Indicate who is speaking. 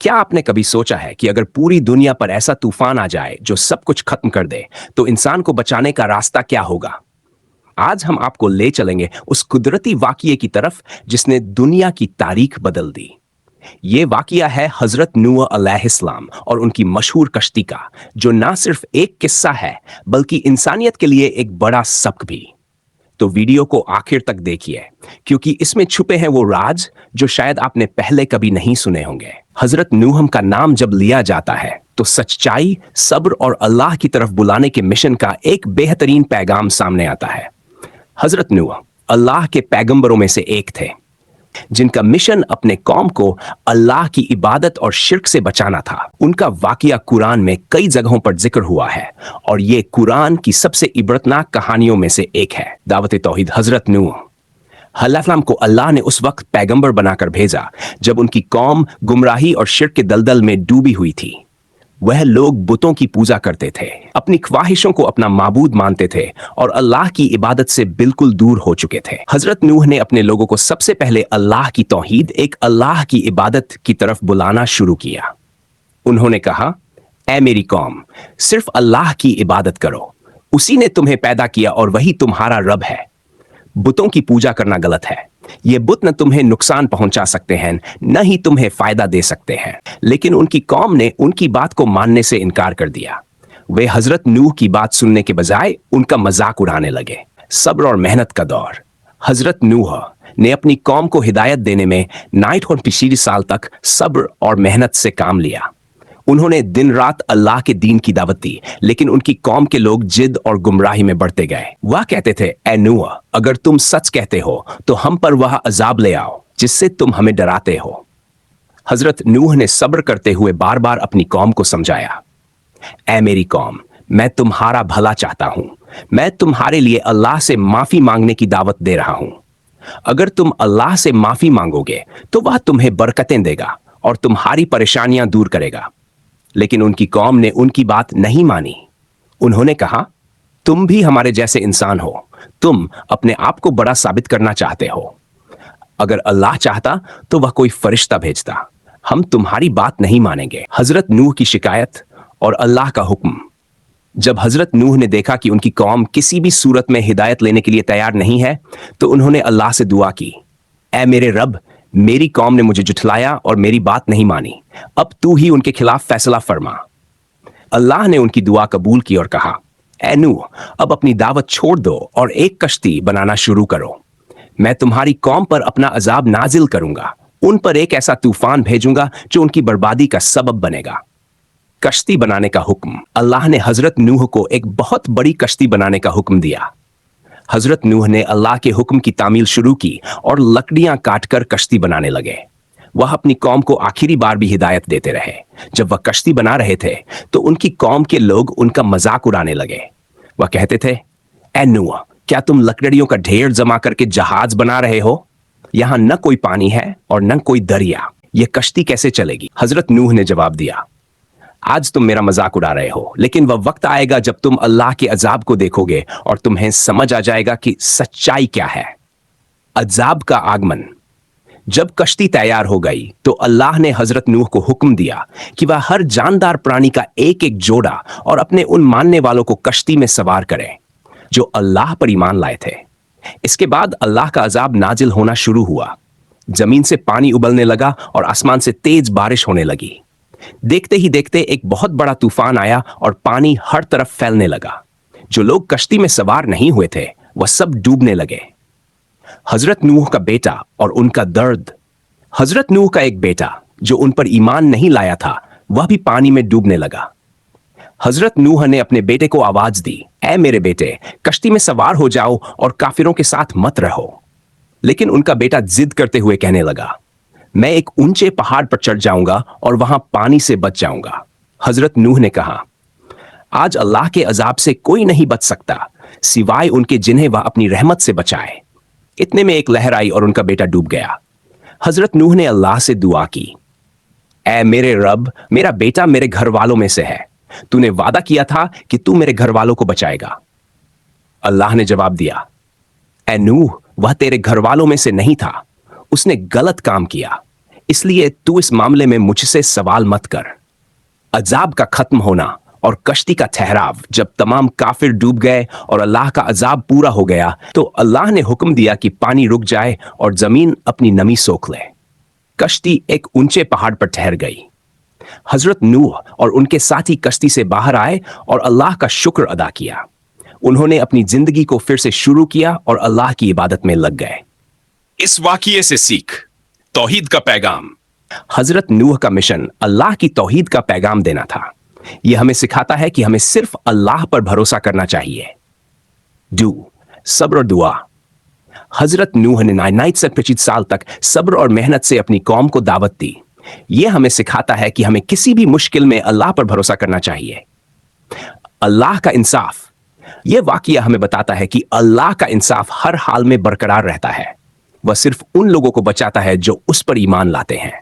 Speaker 1: क्या आपने कभी सोचा है कि अगर पूरी दुनिया पर ऐसा तूफान आ जाए जो सब कुछ खत्म कर दे, तो इंसान को बचाने का रास्ता क्या होगा? आज हम आपको ले चलेंगे उस कुदरती वाकये की तरफ जिसने दुनिया की तारीख बदल दी। ये वाकया है हजरत नूह अलैहिस्सलाम और उनकी मशहूर कश्ती का, जो ना सिर्फ एक किस्सा है बल्कि इंसानियत के लिए एक बड़ा सबक भी। तो वीडियो को आखिर तक देखिए, क्योंकि इसमें छुपे हैं वो राज जो शायद आपने पहले कभी नहीं सुने होंगे। हजरत नूह का नाम जब लिया जाता है तो सच्चाई, सब्र और अल्लाह की तरफ बुलाने के मिशन का एक बेहतरीन पैगाम सामने आता है। हजरत नूह अल्लाह के पैगंबरों में से एक थे, जिनका मिशन अपने कौम को अल्लाह की इबादत और शिर्क से बचाना था। उनका वाकया कुरान में कई जगहों पर जिक्र हुआ है और ये कुरान की सबसे इबरतनाक कहानियों में से एक है। दावत तौहीद। हजरत नूह अलैहिस्सलाम को अल्लाह ने उस वक्त पैगंबर बनाकर भेजा जब उनकी कौम गुमराही और शिर्क के दलदल में डूबी हुई थी। वह लोग बुतों की पूजा करते थे, अपनी ख्वाहिशों को अपना माबूद मानते थे और अल्लाह की इबादत से बिल्कुल दूर हो चुके थे। हजरत नूह ने अपने लोगों को सबसे पहले अल्लाह की तौहीद, एक अल्लाह की इबादत की तरफ बुलाना शुरू किया। उन्होंने कहा, ऐ मेरी कौम, सिर्फ अल्लाह की इबादत करो। उसी ने तुम्हें पैदा किया और वही तुम्हारा रब है। बुतों की पूजा करना गलत है। ये बुत न तुम्हें नुकसान पहुंचा सकते हैं, न ही तुम्हें फायदा दे सकते हैं। लेकिन उनकी कौम ने उनकी बात को मानने से इनकार कर दिया। वे हजरत नूह की बात सुनने के बजाय उनका मजाक उड़ाने लगे। सब्र और मेहनत का दौर। हजरत नूह ने अपनी कौम को हिदायत देने में 950 साल तक सब्र और मेहनत से काम लिया। उन्होंने दिन रात अल्लाह के दीन की दावत दी, लेकिन उनकी कौम के लोग जिद और गुमराही में बढ़ते गए। वह कहते थे, ऐ नूह, अगर तुम सच कहते हो तो हम पर वह अजाब ले आओ जिससे तुम हमें डराते हो। हजरत नूह ने सब्र करते हुए बार बार अपनी कौम को समझाया, ऐ मेरी कौम, मैं तुम्हारा भला चाहता हूं। मैं तुम्हारे लिए अल्लाह से माफी मांगने की दावत दे रहा हूं। अगर तुम अल्लाह से माफी मांगोगे तो वह तुम्हें बरकतें देगा और तुम्हारी परेशानियां दूर करेगा। लेकिन उनकी कौम ने उनकी बात नहीं मानी। उन्होंने कहा, तुम भी हमारे जैसे इंसान हो, तुम अपने आप को बड़ा साबित करना चाहते हो। अगर अल्लाह चाहता तो वह कोई फरिश्ता भेजता। हम तुम्हारी बात नहीं मानेंगे। हजरत नूह की शिकायत और अल्लाह का हुक्म। जब हजरत नूह ने देखा कि उनकी कौम किसी भी सूरत में हिदायत लेने के लिए तैयार नहीं है, तो उन्होंने अल्लाह से दुआ की, ऐ मेरे रब, मेरी कौम ने मुझे जुठलाया और मेरी बात नहीं मानी। अब तू ही उनके खिलाफ फैसला फरमा। अल्लाह ने उनकी दुआ कबूल की और कहा, ऐ नूह, अब अपनी दावत छोड़ दो और एक कश्ती बनाना शुरू करो। मैं तुम्हारी कौम पर अपना अजाब नाजिल करूंगा। उन पर एक ऐसा तूफान भेजूंगा जो उनकी बर्बादी का सबब बनेगा। कश्ती बनाने का हुक्म। अल्लाह ने हजरत नूह को एक बहुत बड़ी कश्ती बनाने का हुक्म दिया। हजरत नूह ने अल्लाह के हुक्म की तामील शुरू की और लकड़ियां काटकर कश्ती बनाने लगे। वह अपनी कौम को आखिरी बार भी हिदायत देते रहे। जब वह कश्ती बना रहे थे तो उनकी कौम के लोग उनका मजाक उड़ाने लगे। वह कहते थे, ऐ नूह, क्या तुम लकड़ियों का ढेर जमा करके जहाज बना रहे हो? यहां न कोई पानी है और न कोई दरिया, यह कश्ती कैसे चलेगी? हजरत नूह ने जवाब दिया, आज तुम मेरा मजाक उड़ा रहे हो, लेकिन वह वक्त आएगा जब तुम अल्लाह के अजाब को देखोगे और तुम्हें समझ आ जाएगा कि सच्चाई क्या है। अजाब का आगमन। जब कश्ती तैयार हो गई तो अल्लाह ने हजरत नूह को हुक्म दिया कि वह हर जानदार प्राणी का एक एक जोड़ा और अपने उन मानने वालों को कश्ती में सवार करे जो अल्लाह पर ईमान लाए थे। इसके बाद अल्लाह का अजाब नाजिल होना शुरू हुआ। जमीन से पानी उबलने लगा और आसमान से तेज बारिश होने लगी। देखते ही देखते एक बहुत बड़ा तूफान आया और पानी हर तरफ फैलने लगा। जो लोग कश्ती में सवार नहीं हुए थे वह सब डूबने लगे। हजरत नूह का बेटा और उनका दर्द। हजरत नूह का एक बेटा जो उन पर ईमान नहीं लाया था, वह भी पानी में डूबने लगा। हजरत नूह ने अपने बेटे को आवाज दी, ऐ मेरे बेटे, कश्ती में सवार हो जाओ और काफिरों के साथ मत रहो। लेकिन उनका बेटा जिद करते हुए कहने लगा, मैं एक ऊंचे पहाड़ पर चढ़ जाऊंगा और वहां पानी से बच जाऊंगा। हजरत नूह ने कहा, आज अल्लाह के अजाब से कोई नहीं बच सकता सिवाय उनके जिन्हें वह अपनी रहमत से बचाए। इतने में एक लहर आई और उनका बेटा डूब गया। हजरत नूह ने अल्लाह से दुआ की, ऐ मेरे रब, मेरा बेटा मेरे घर वालों में से है। तूने वादा किया था कि तू मेरे घर वालों को बचाएगा। अल्लाह ने जवाब दिया, ऐ नूह, वह तेरे घर वालों में से नहीं था, उसने गलत काम किया। इसलिए तू इस मामले में मुझसे सवाल मत कर। अजाब का खत्म होना और कश्ती का ठहराव, जब तमाम काफिर डूब गए और अल्लाह का अजाब पूरा हो गया, तो अल्लाह ने हुक्म दिया कि पानी रुक जाए और जमीन अपनी नमी सोख ले। कश्ती एक ऊंचे पहाड़ पर ठहर गई। हजरत नूह और उनके साथी कश्ती से बाहर आए और अल्लाह का शुक्र अदा किया। उन्होंने अपनी जिंदगी को फिर से शुरू किया और अल्लाह की इबादत में लग गए।
Speaker 2: इस वाकिये से सीख, तौहीद का पैगाम।
Speaker 1: हजरत नूह का मिशन अल्लाह की तौहीद का पैगाम देना था। यह हमें सिखाता है कि हमें सिर्फ अल्लाह पर भरोसा करना चाहिए। सब्र और दुआ। हजरत नूह ने 925 साल तक सब्र और मेहनत से अपनी कौम को दावत दी। यह हमें सिखाता है कि हमें किसी भी मुश्किल में अल्लाह पर भरोसा करना चाहिए। अल्लाह का इंसाफ। यह वाकया हमें बताता है कि अल्लाह का इंसाफ हर हाल में बरकरार रहता है। वह सिर्फ उन लोगों को बचाता है जो उस पर ईमान लाते हैं।